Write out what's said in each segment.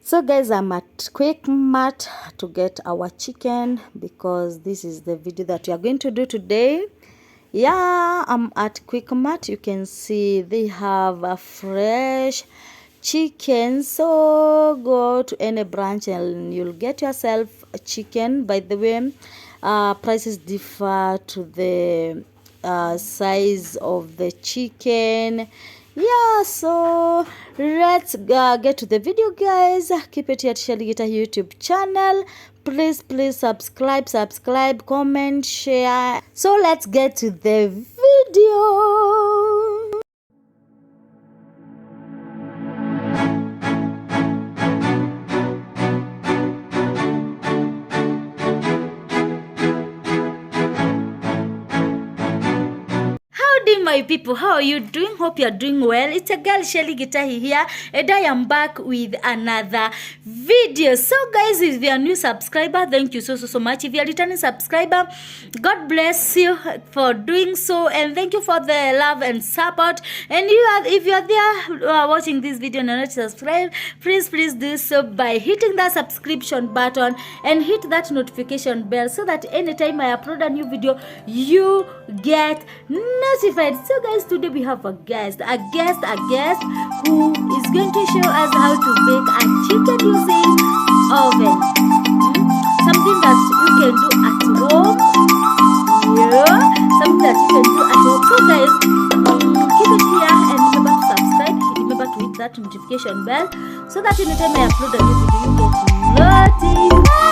So guys, I'm at Quick Mart to get our chicken because this is the video that we are going to do today. Yeah, I'm at Quick Mart. You can see they have a fresh chicken, so go to any branch and you'll get yourself a chicken. By the way, prices differ to the size of the chicken. Yeah, so let's get to the video, guys. Keep it here at Shelly Gita YouTube channel. Please subscribe, comment, share. So let's get to the video. My people, how are you doing? Hope you're doing well. It's a girl Shelly Gitahi here, and I am back with another video. So guys, if you are a new subscriber, thank you so much. If you are a returning subscriber, God bless you for doing so, and thank you for the love and support. And if you are there watching this video and not subscribed, please do so by hitting that subscription button and hit that notification bell so that anytime I upload a new video, you get notified. So guys, today we have a guest who is going to show us how to bake a chicken using oven. Something that you can do at home. Yeah, something that you can do at home. So guys, keep it here and remember to subscribe. Remember to hit that notification bell so that anytime I upload a new video, you get notified.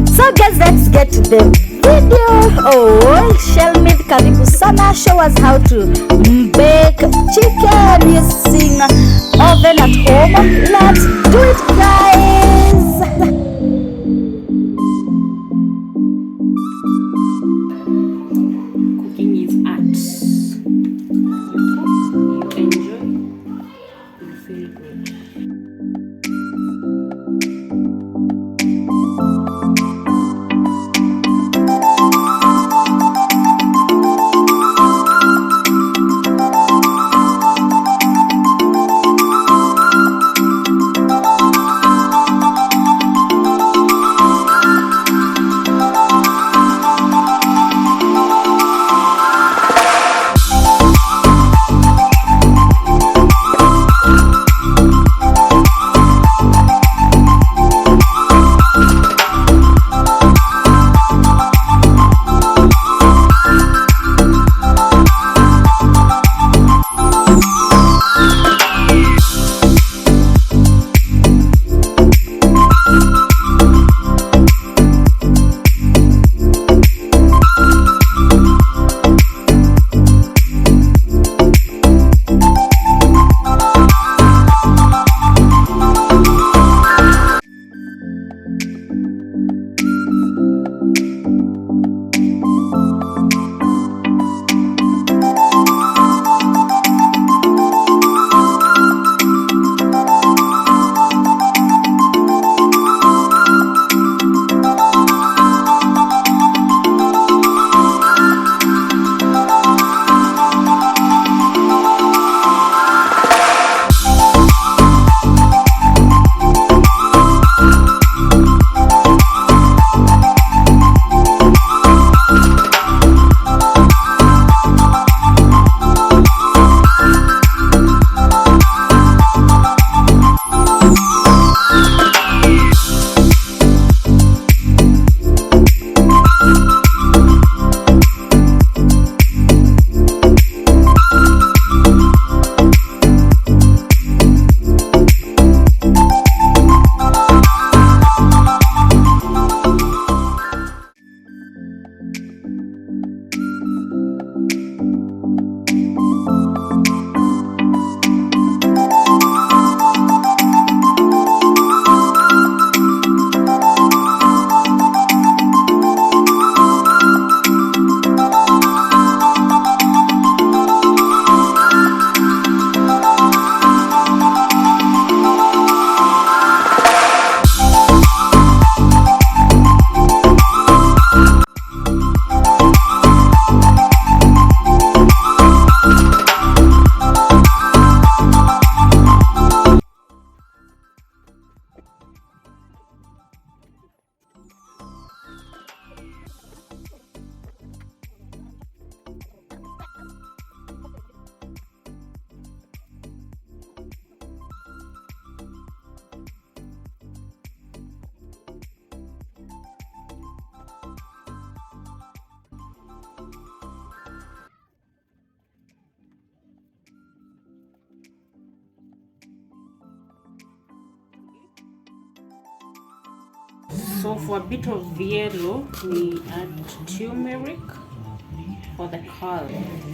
So guys, let's get to the video. Shelmith, karibu sana. Show us how to bake chicken using oven at home. Let's do it, guys. So for a bit of yellow, we add turmeric for the color.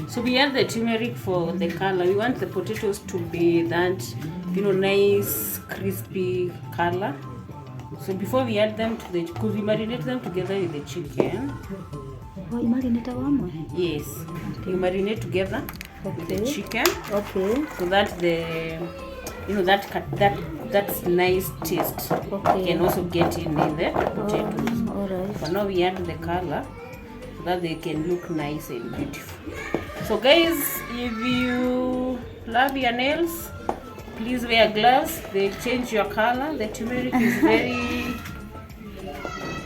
So we add the turmeric for the color. We want the potatoes to be that, you know, nice crispy color. So before we add them to the, because we marinate them together with the chicken. Oh, you marinate one? Yes. Okay. You marinate together with the chicken. Okay. So that the, you know, that's nice taste can also get in the potatoes. Alright. But now we add the color so that they can look nice and beautiful. So guys, if you love your nails, please wear gloves. They change your color. The turmeric is very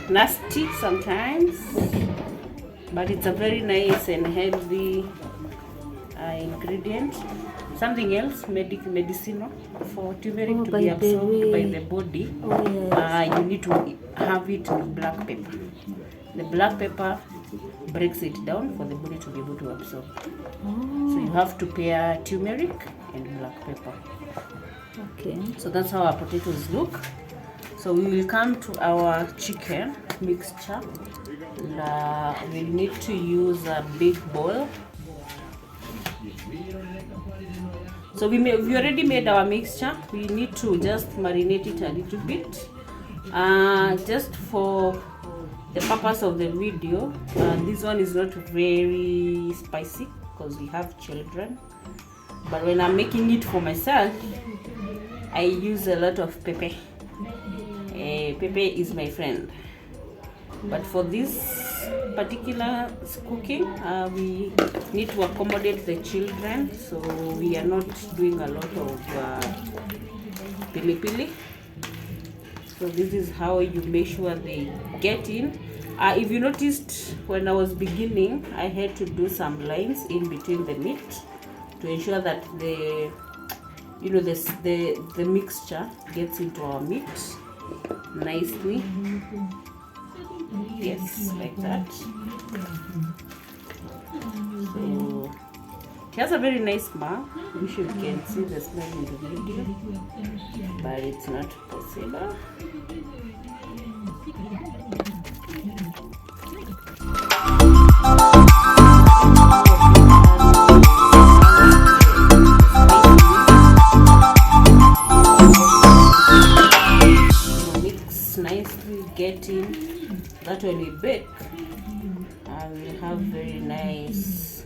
nasty sometimes, but it's a very nice and healthy ingredient. Something else, medicinal, for turmeric to be absorbed by the body. You need to have it with black pepper. The black pepper breaks it down for the body to be able to absorb. So you have to pair turmeric and black pepper. Okay. So that's how our potatoes look. So we will come to our chicken mixture. We need to use a big bowl. So we already made our mixture. We need to just marinate it a little bit. Just for the purpose of the video, this one is not very spicy because we have children. But when I'm making it for myself, I use a lot of pepper. Pepper is my friend. But for this particular cooking, we need to accommodate the children, so we are not doing a lot of pili pili. So this is how you make sure they get in. If you noticed, when I was beginning, I had to do some lines in between the meat to ensure that the mixture gets into our meat nicely. Yes, like that. So it has a very nice smell. Wish you can see the smell in the video, but it's not possible. Mix nicely, get in. That when we bake, we'll have very nice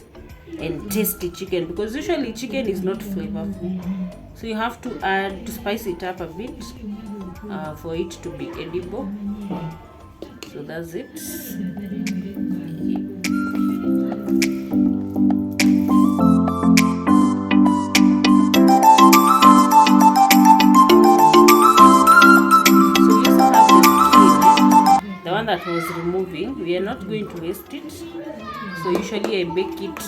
and tasty chicken, because usually chicken is not flavorful, so you have to spice it up a bit for it to be edible. So that's it. That was removing, we are not going to waste it. So usually I bake it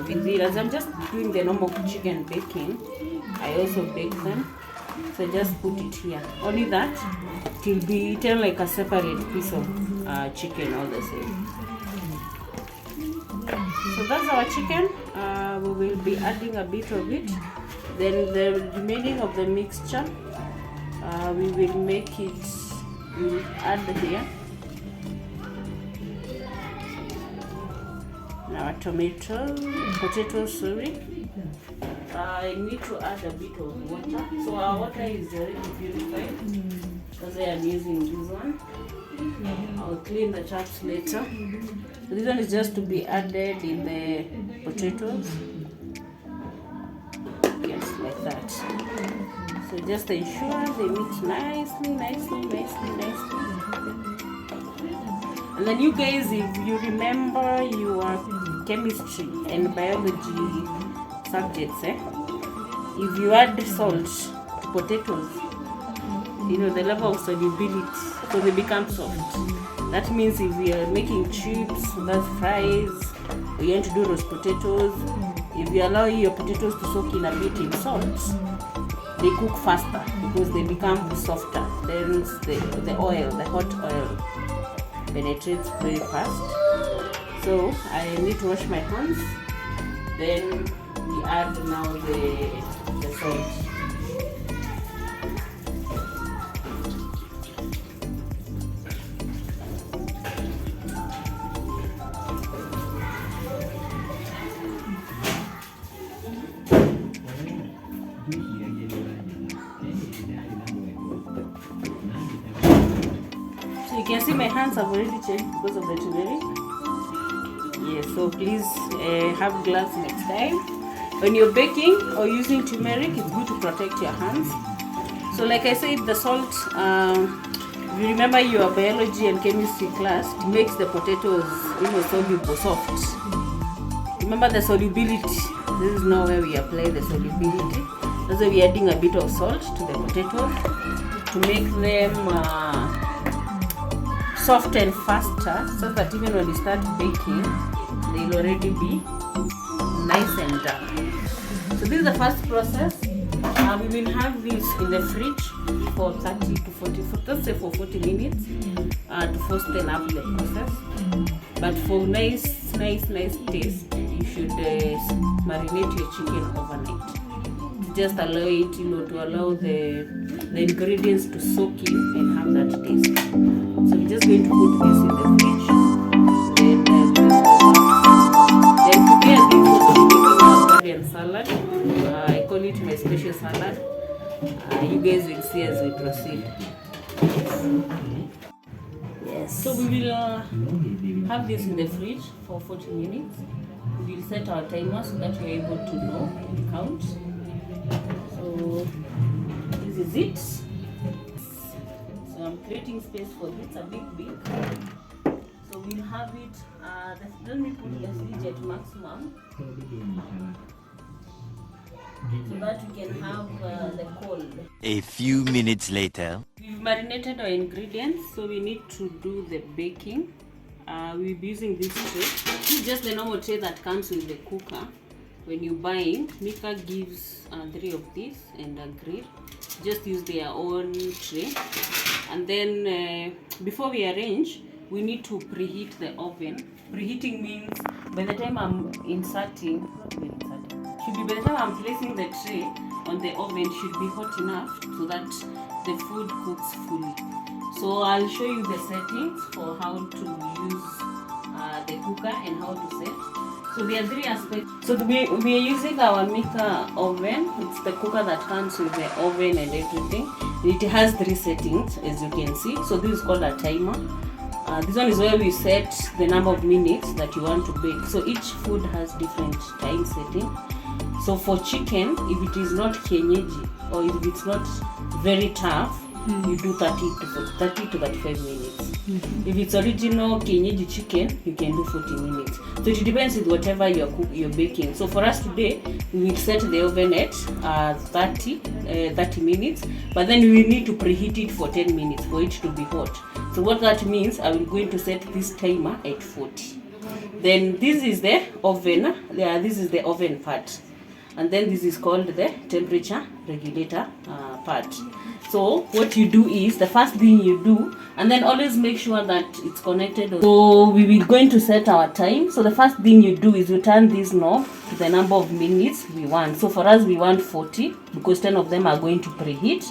with it, as I'm just doing the normal chicken baking, I also bake them. So just put it here, only that it will be eaten like a separate piece of chicken all the same. So that's our chicken. We will be adding a bit of it, then the remaining of the mixture we will make it. We'll add here now potatoes, sorry. I need to add a bit of water. So our water is already purified because I am using this one. I'll clean the taps later. So this one is just to be added in the potatoes. Yes, like that. So just ensure they mix nicely. And then you guys, if you remember your chemistry and biology subjects, if you add salt to potatoes, the level of solubility, so they become soft. That means if we are making chips, that's fries, we want to do roast potatoes, if you allow your potatoes to soak in a bit in salt, they cook faster because they become softer. Then the hot oil penetrates very fast. So I need to wash my hands. Then we add now the salt. can see my hands have already changed because of the turmeric. Yes, so please have gloves next time. When you're baking or using turmeric, it's good to protect your hands. So like I said, the salt, if you remember your biology and chemistry class, it makes the potatoes soluble, soft. Remember the solubility. This is now where we apply the solubility. That's why we're adding a bit of salt to the potatoes to make them soft and faster, so that even when you start baking, they'll already be nice and done. So this is the first process. We will have this in the fridge for 30 to 40, let's say for 40 minutes to fasten up the process. But for nice taste, you should marinate your chicken overnight. To just allow it, to allow the ingredients to soak in and have that taste. So we're just going to put this in the fridge. Then prepare this for making our Korean salad. I call it my special salad. You guys will see as we proceed. Yes. So we will have this in the fridge for 40 minutes. We will set our timer so that we're able to know and count. So this is it. So I'm creating space for this, a big. So we'll have it, let me put the fridge at maximum so that we can have the cold. A few minutes later. We've marinated our ingredients, so we need to do the baking. We'll be using this tray. This is just the normal tray that comes with the cooker. When you buy it, Mika gives 3 of these and a grill. Just use their own tray. And then before we arrange, we need to preheat the oven. Preheating means by the time I'm inserting, by the time I'm placing the tray on the oven, should be hot enough so that the food cooks fully. So I'll show you the settings for how to use the cooker and how to set. So there are 3 aspects. So we are using our Mika oven. It's the cooker that comes with the oven and everything. It has 3 settings, as you can see. So this is called a timer. This one is where we set the number of minutes that you want to bake. So each food has different time setting. So for chicken, if it is not kienyeji or if it's not very tough, you do 30 to 35 minutes. If it's original kienyeji chicken, you can do 40 minutes. So it depends with whatever you're baking. So for us today, we will set the oven at 30 minutes, but then we will need to preheat it for 10 minutes for it to be hot. So what that means, I will going to set this timer at 40. Then this is the oven. This is the oven part. And then this is called the temperature regulator part. So what you do is, the first thing you do, and then always make sure that it's connected. So we will going to set our time. So the first thing you do is you turn this knob to the number of minutes we want. So for us we want 40 because 10 of them are going to preheat.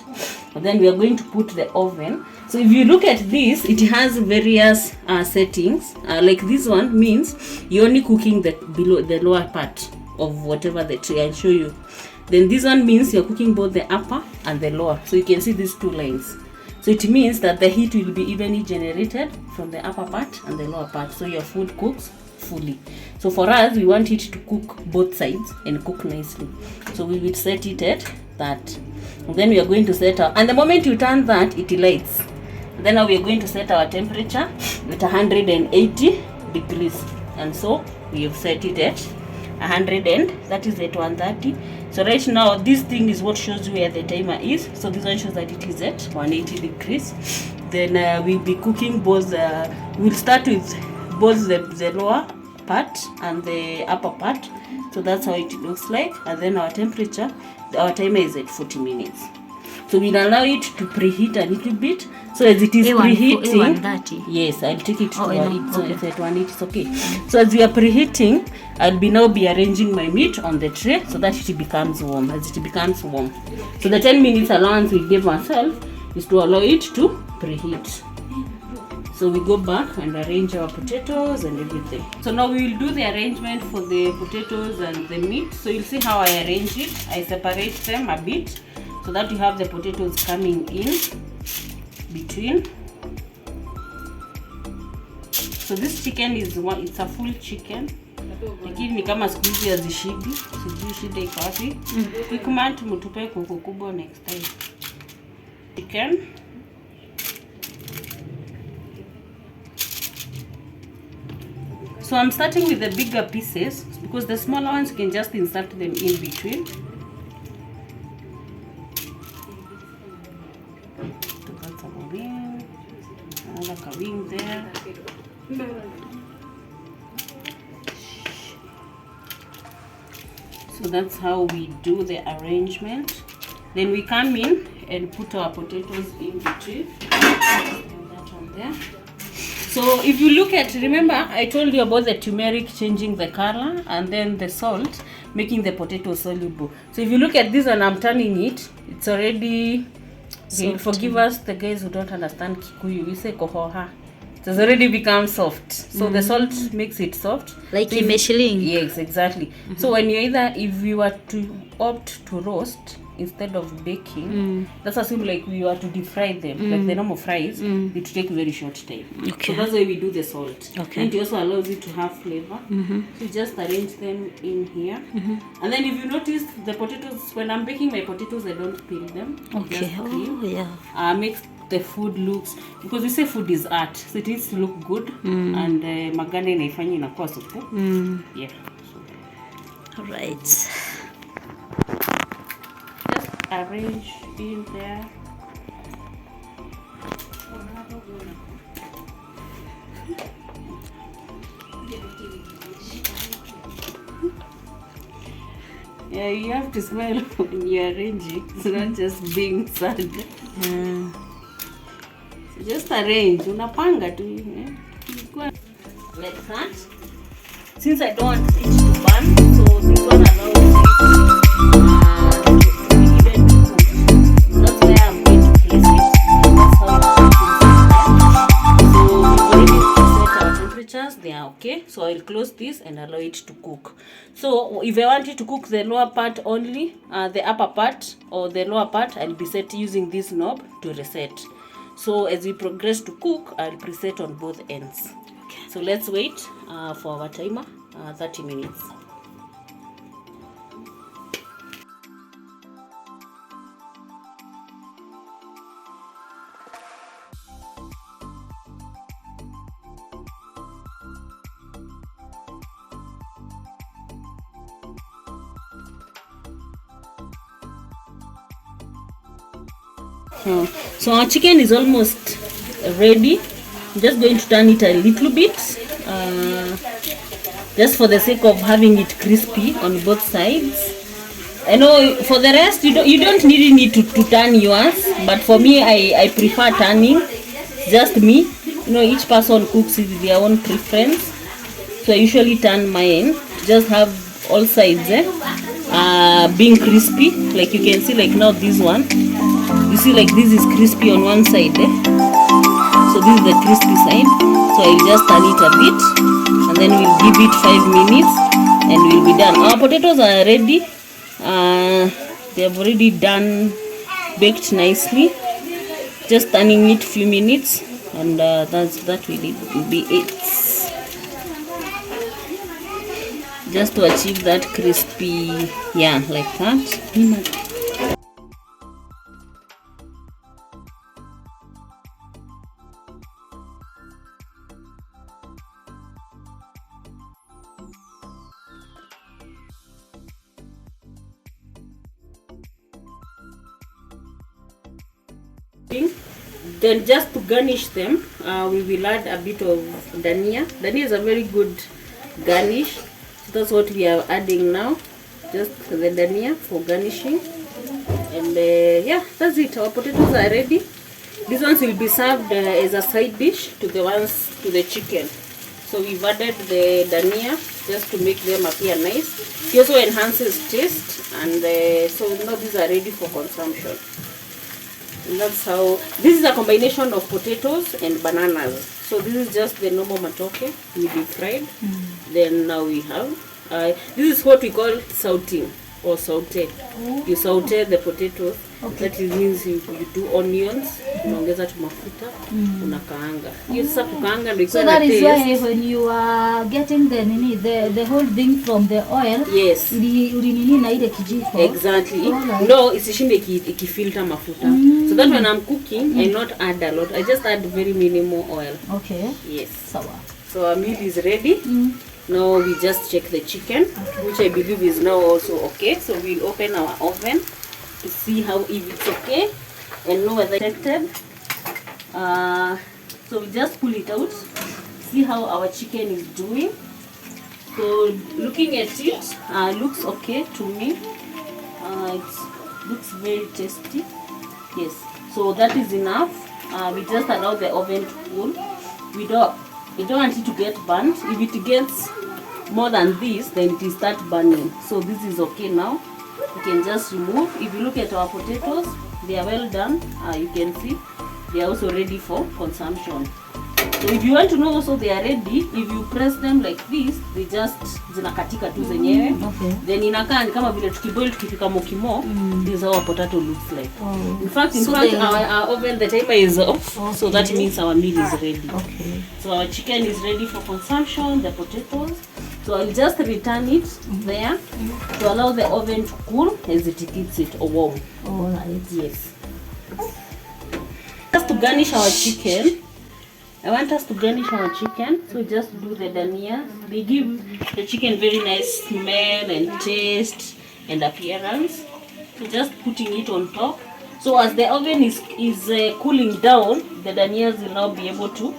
And then we are going to put the oven. So if you look at this, it has various settings. Like this one means you're only cooking the lower part of whatever the tray. I'll show you. Then this one means you're cooking both the upper and the lower. So you can see these 2 lines. So it means that the heat will be evenly generated from the upper part and the lower part. So your food cooks fully. So for us, we want it to cook both sides and cook nicely. So we will set it at that. And then we are going to set our, and the moment you turn that, it lights. And then now we are going to set our temperature at 180 degrees. And so we have set it at 100 and that is at 130. So right now this thing is what shows you where the timer is. So this one shows that it is at 180 degrees. Then we'll be cooking both. We'll start with both the lower part and the upper part. So that's how it looks like. And then our temperature, our timer is at 40 minutes. So we'll allow it to preheat a little bit. So as it is preheating, yes, I'll take it to 180. So it's at 180, it's okay. So as we are preheating, I'll now be arranging my meat on the tray so that it becomes warm. As it becomes warm, so the 10 minutes allowance we gave ourselves is to allow it to preheat. So we go back and arrange our potatoes and everything. So now we will do the arrangement for the potatoes and the meat. So you'll see how I arrange it. I separate them a bit so that you have the potatoes coming in between. So this chicken is it's a full chicken. Lakini ni kama siku hizi hazishibi. Sijui shida iko wapi. Quickmart mtupe kuku kubwa next time. Chicken. So I'm starting with the bigger pieces because the smaller ones you can just insert them in between. Got some wing, another wing there. So that's how we do the arrangement. Then we come in and put our potatoes in between. That one there. So if you look at, remember I told you about the turmeric changing the color and then the salt making the potato soluble. So if you look at this and I'm turning it, it's already, okay, forgive us the guys who don't understand Kikuyu, we say kohoha. It has already become soft. So the salt makes it soft. Like so imeshiling. Yes, exactly. So when you if you were to opt to roast instead of baking, let's assume like we were to deep fry them, like the normal fries, it will take very short time. Okay. So that's why we do the salt. Okay. And it also allows it to have flavor. So you just arrange them in here. And then if you notice the potatoes, when I'm baking my potatoes, I don't peel them. Okay. Just Oh, yeah. makes the food looks, because we say food is art, so it needs to look good. And maganda inaifanya inakuwa supu. Yeah. All right. Just arrange in there. Yeah, you have to smile when you're arranging. It's not just being sad. So just arrange. Unapanga tu. Like that. Since I don't want it to burn, so this one allows it to be even cooked. That's where I'm going to place it. And that's how it is. So we've already set our temperatures. They are okay. So I'll close this and allow it to cook. So if I want it to cook the lower part only, the upper part or the lower part, I'll be set using this knob to reset. So as we progress to cook, I'll preset on both ends. Okay. So let's wait for our timer, 30 minutes. So our chicken is almost ready. I'm just going to turn it a little bit, just for the sake of having it crispy on both sides. I know for the rest you don't really need to turn yours, but for me I prefer turning. Just me, you know, each person cooks with their own preference. So I usually turn mine. Just have all sides being crispy, like you can see, like now this one. You see, like this is crispy on one side, so this is the crispy side. So I'll just turn it a bit and then we'll give it 5 minutes and we'll be done. Our potatoes are ready. They have already done, baked nicely. Just turning it few minutes and that will be it. Just to achieve that crispy, yeah, like that. Then just to garnish them, we will add a bit of dania. Dania is a very good garnish. So that's what we are adding now. Just the dania for garnishing. And yeah, that's it. Our potatoes are ready. These ones will be served as a side dish to the chicken. So we've added the dania just to make them appear nice. It also enhances taste, and so now these are ready for consumption. And that's how, this is a combination of potatoes and bananas. So this is just the normal matoke we deep fried. Then now we have, this is what we call sauteing. or saute. You saute the potatoes. Okay. That means you do onions, unaongeza tu mafuta, unakaanga. Hiyo sasa kukaanga ndio So iko na that is taste. why when you are getting the whole thing from the oil, Yes. ulinini na ile kijiko. Exactly. Alright. No, isishinde ikifilter mafuta. So that when I'm cooking, I not add a lot. I just add very minimal oil. Okay. Yes. Sawa. So our meal is ready. Now we just check the chicken, which I believe is now also okay. So we'll open our oven to see how if it's okay and know whether it's affected. So we just pull it out, see how our chicken is doing. So looking at it, looks okay to me. It looks very tasty. Yes. So that is enough. We just allow the oven to cool. We don't want it to get burnt. If it gets more than this, then it will start burning. So this is okay now. You can just remove. If you look at our potatoes, they are well done. You can see they are also ready for consumption. So if you want to know also they are ready, if you press them like this, they just zinakatika tu zenyewe. Okay. Then inakaa ni kama vile tukiboil tukipika mokimo, this is how our potato looks like. Oh. In fact, So our oven, the timer is off, Okay. so that means our meal is ready. Okay. So our chicken is ready for consumption, the potatoes. So I'll just return it there to allow the oven to cool as it keeps it warm. All right. Yes. Just to garnish our chicken, I want us to garnish our chicken. So just do the dania. They give the chicken very nice smell and taste and appearance. So just putting it on top. So as the oven is cooling down, the danias will now be able to,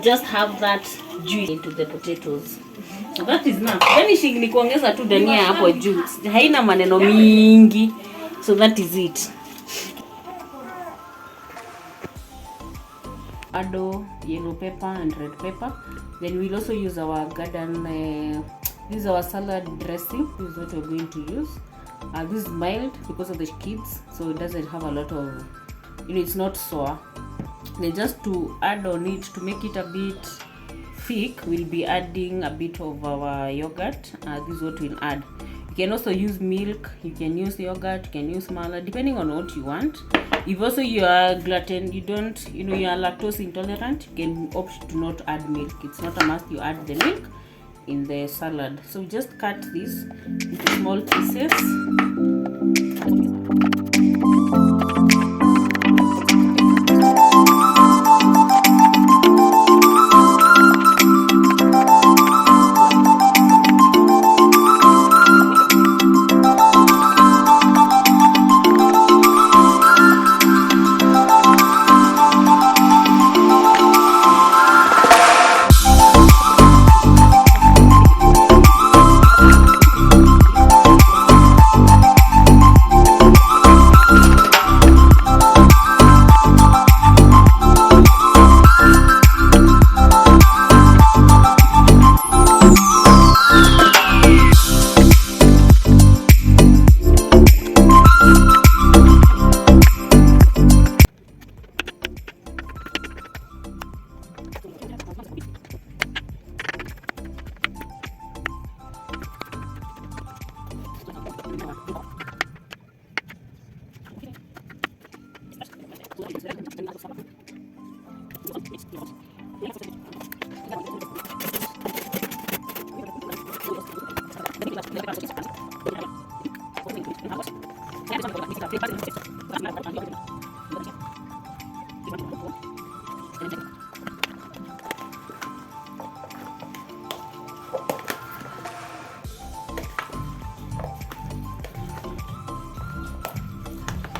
just have that juice into the potatoes. So that is enough. Garnishing ni kuongeza tu dania hapo juu. Haina maneno mingi. So that is it. Ado, yellow pepper and red pepper. Then we'll also use our garden, this is our salad dressing. This is what we're going to use. This is mild because of the kids, so it doesn't have a lot of, it's not sour. Then just to add on it, to make it a bit thick, we'll be adding a bit of our yogurt. This is what we'll add. You can also use milk, you can use yogurt, you can use mala, depending on what you want. If also you are gluten, you are lactose intolerant, you can opt to not add milk. It's not a must you add the milk in the salad. So just cut this into small pieces.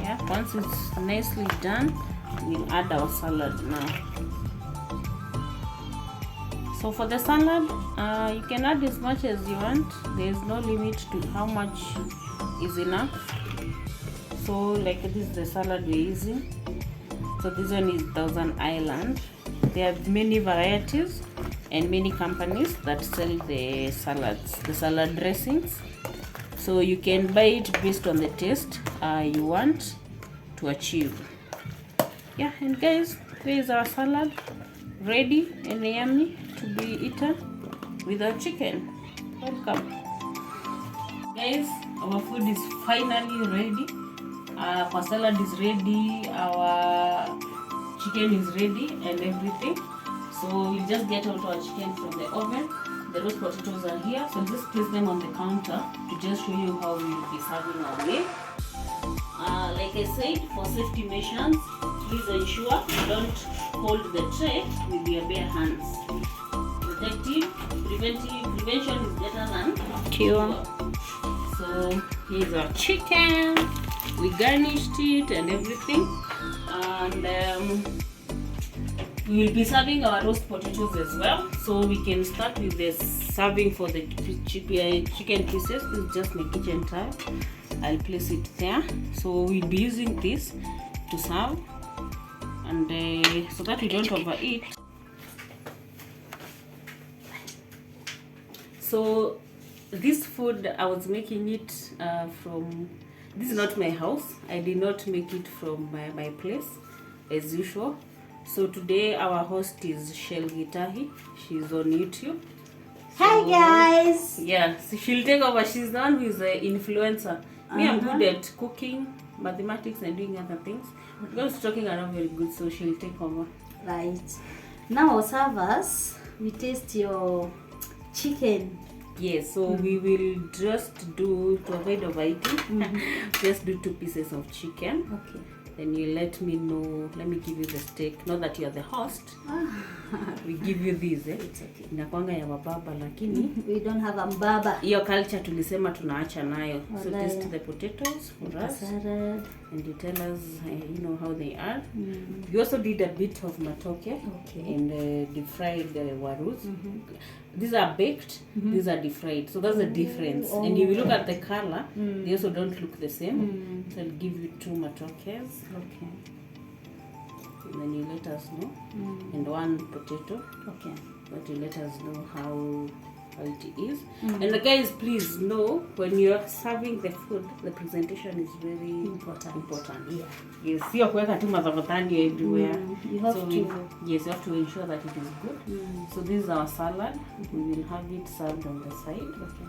Yeah, once it's nicely done, we'll add our salad now. So for the salad, you can add as much as you want. There is no limit to how much is enough. So like this is the salad we're using. So this one is Thousand Island. There are many varieties and many companies that sell the salads, the salad dressings. So you can buy it based on the taste you want to achieve. Yeah, and guys, there is our salad ready and yummy to be eaten with our chicken. Welcome. Guys, our food is finally ready. Our salad is ready, our chicken is ready and everything. So we just get out our chicken from the oven. The roast potatoes are here, so just place them on the counter to just show you how we will be serving our meal. Like I said, for safety measures, please ensure you don't hold the tray with your bare hands. Prevention is better than cure. So here's our chicken. We garnished it and everything, and we will be serving our roast potatoes as well. So we can start with the serving for the chicken pieces. This is just my kitchen towel. I'll place it there. So we'll be using this to serve, and so that we don't overeat. So this food, I was making it from, this is not my house. I did not make it from my place as usual. So today our host is Shelgi Tahi. She's on YouTube. Hi guys. Yeah, so she'll take over. She's the one who is an influencer. Me, I'm good at cooking, mathematics, and doing other things. Because talking are not very good, so she'll take over. Right. Now, servers, we taste your chicken. Yes, so we will just do, to avoid overeating, just do 2 pieces of chicken. Okay. Then you let me know, let me give you the steak. Not that you are the host. We give you this, eh? It's okay. Inakwanga ya wababa lakini We don't have a mbaba. hiyo culture tulisema tunaacha nayo. So Walai. taste the potatoes for us. Salad. And you tell us, you know, how they are. We also did a bit of matoke and deep fried warus. These are baked, these are deep fried. So that's the difference. And if you look at the color, they also don't look the same. So I'll give you 2 matokes. Okay. And then you let us know. And 1 potato. Okay. But you let us know how it is. And the guys, please know, when you're serving the food, the presentation is very important. Yeah. Yes, sio kuweka tu madhabatani everywhere. You have So to. yes, you have to ensure that it is good. So this is our salad. We will have it served on the side. Okay.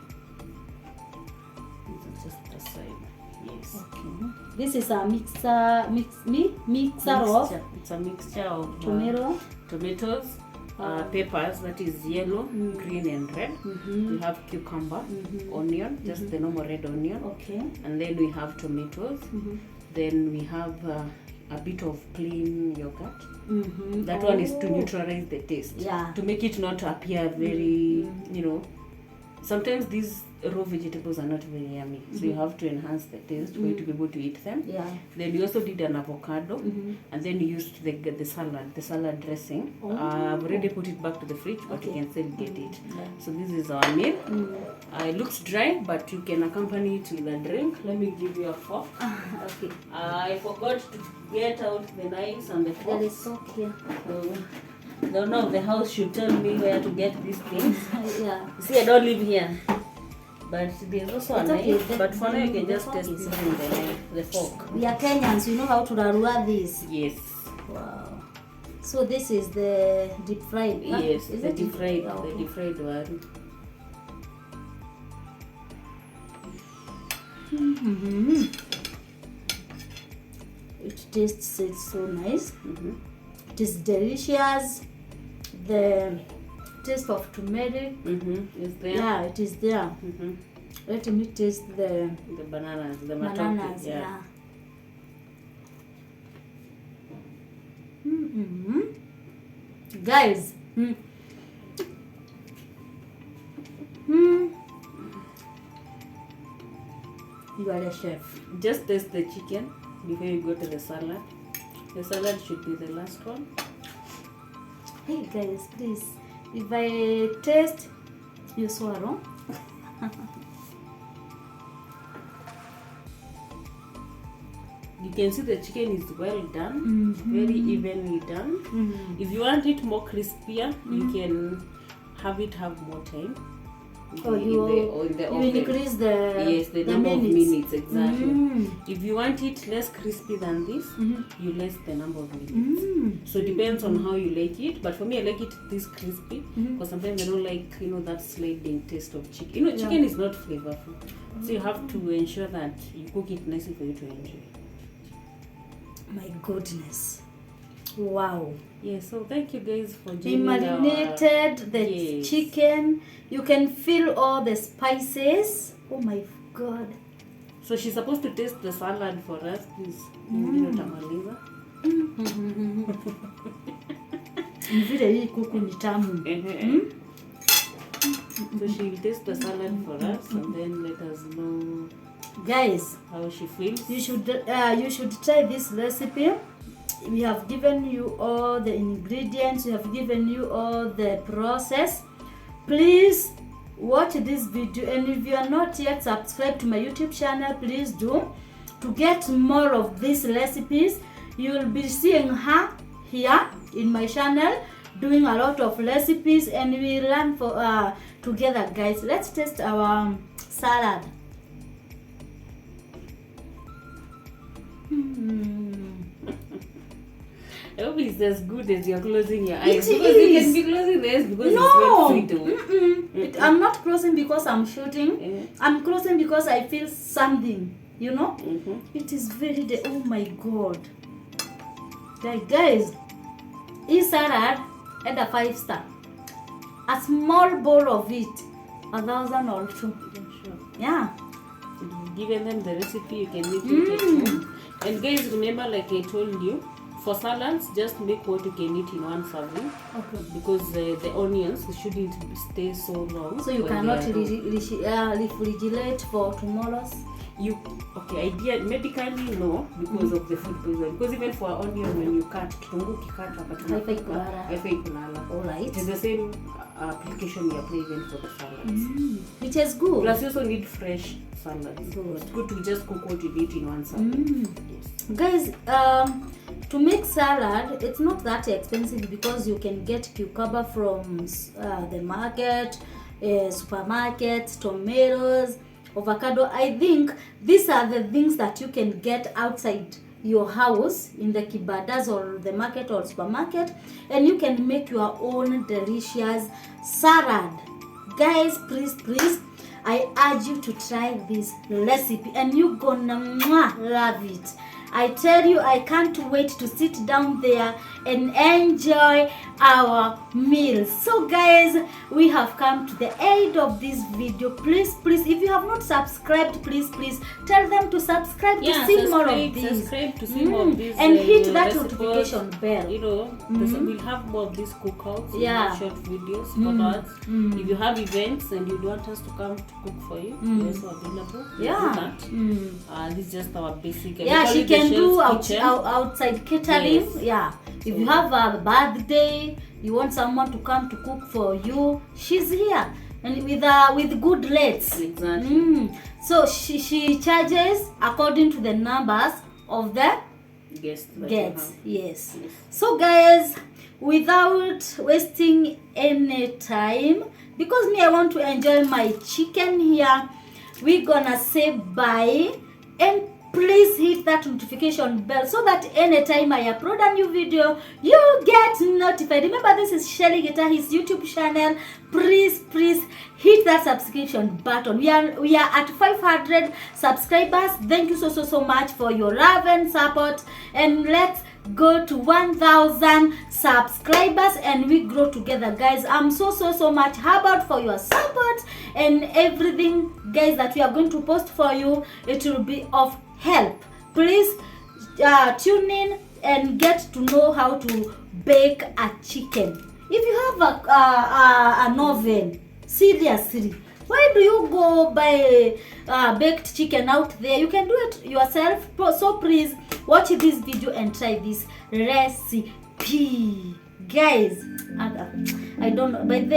This is just the side. Yes. Okay. This is a mixer of It's a mixture of tomatoes, peppers, that is yellow, green and red. We have cucumber, onion, just the normal red onion. Okay. And then we have tomatoes. Then we have a bit of plain yogurt. That one is to neutralize the taste. Yeah. To make it not appear very, you know, sometimes these raw vegetables are not very yummy. So you have to enhance the taste for you to be able to eat them. Yeah. Then we also did an avocado. And then you used the salad dressing. I've already put it back to the fridge, but you can still get it. Yeah. So this is our meal. It looks dry, but you can accompany it with a drink. Let me give you a fork. Okay. I forgot to get out the knives and the That forks. is okay. So the owner of the house should tell me where to get these things. Yeah. See, I don't live here. But there's also a It's okay. knife. But for now, you can The just fork test is using the knife, the fork. We are Kenyans. We know how to rarua this. Yes. Wow. So this is the deep fried. Huh? Yes, Is the it deep fried, Okay. the deep fried one. It tastes so nice. It is delicious. The taste of turmeric. Is there? Yeah, it is there. Let me taste the The bananas, the matoke. bananas. Yeah. Guys. You are a chef. Just taste the chicken before you go to the salad. The salad should be the last one. Hey guys, please. If I taste, you swallow. You can see the chicken is well done, very evenly done. If you want it more crispier, you can have more time. Oh, you increase the number of minutes exactly. Mm. If you want it less crispy than this, you less the number of minutes. So it depends on how you like it. But for me, I like it this crispy because sometimes I don't like that sliding taste of chicken. Chicken is not flavorful, so you have to ensure that you cook it nicely for you to enjoy. My goodness. Wow. Yeah, so thank you guys for He joining marinated the chicken. You can feel all the spices. Oh my God. So she's supposed to taste the salad for us, please. Tamaliza. Vile hii kuku ni tamu. So she will taste the salad for us and then let us know, guys, how she feels. You should try this recipe. We have given you all the ingredients. We have given you all the process. Please watch this video, and if you are not yet subscribed to my YouTube channel, please do. To get more of these recipes, you will be seeing her here in my channel doing a lot of recipes, and we learn together, guys. Let's taste our salad. I hope it's as good as you're closing your eyes. It because is. You can be closing the eyes because No, it's very sweet. I'm not closing because I'm shooting. I'm closing because I feel something, It is very, oh my God. Like, guys, this salad at a 5-star. A small bowl of it, 1,000 or 2. Yeah. If you've given them the recipe, you can make it at home. And guys, remember, like I told you, for salads, just make what you can eat in one serving. Okay. Because the onions shouldn't stay so long. So you cannot refrigerate for tomorrow's? Medically no, because of the food poison. Because even for onion, when you cut, haifai kulala. Alright. It is the same application you apply even for the salads. Which is good. Plus you also need fresh salads. Good. It's good to just cook what you eat in one serving. Yes. Guys, to make salad, it's not that expensive because you can get cucumber from the market, supermarket, tomatoes, avocado. I think these are the things that you can get outside your house in the kibadas or the market or supermarket, and you can make your own delicious salad. Guys, please, I urge you to try this recipe and you're gonna love it. I tell you, I can't wait to sit down there and enjoy our meals. So guys, we have come to the end of this video. Please, if you have not subscribed, please tell them to subscribe to see more of this. Subscribe to see more of this. And hit that notification bell. We'll have more of these cookouts, short videos, photos. If you have events and you want us to come to cook for you, we're also available. This is just our basic. She can do outside catering. Yes. If you have a birthday, you want someone to come to cook for you, she's here, and with good rates. Exactly. So she charges according to the numbers of the guests. Yes. So guys, without wasting any time, because I want to enjoy my chicken here, we're gonna say bye, and please hit that notification bell so that anytime I upload a new video, you get notified. Remember, this is Shelly Gitahi's YouTube channel. Please hit that subscription button. We are at 500 subscribers. Thank you so much for your love and support, and let's go to 1,000 subscribers and we grow together, guys. I'm so much humbled for your support and everything, guys, that we are going to post for you. It will be of help. Please tune in and get to know how to bake a chicken. If you have an oven, seriously, why do you go buy baked chicken out there? You can do it yourself. So please watch this video and try this recipe, guys. I don't know, but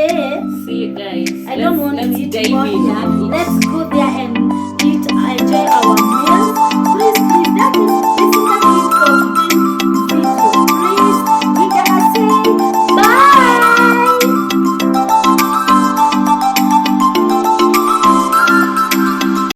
see you guys. I don't want to eat more here. Let's go there and enjoy our meal. Please, that is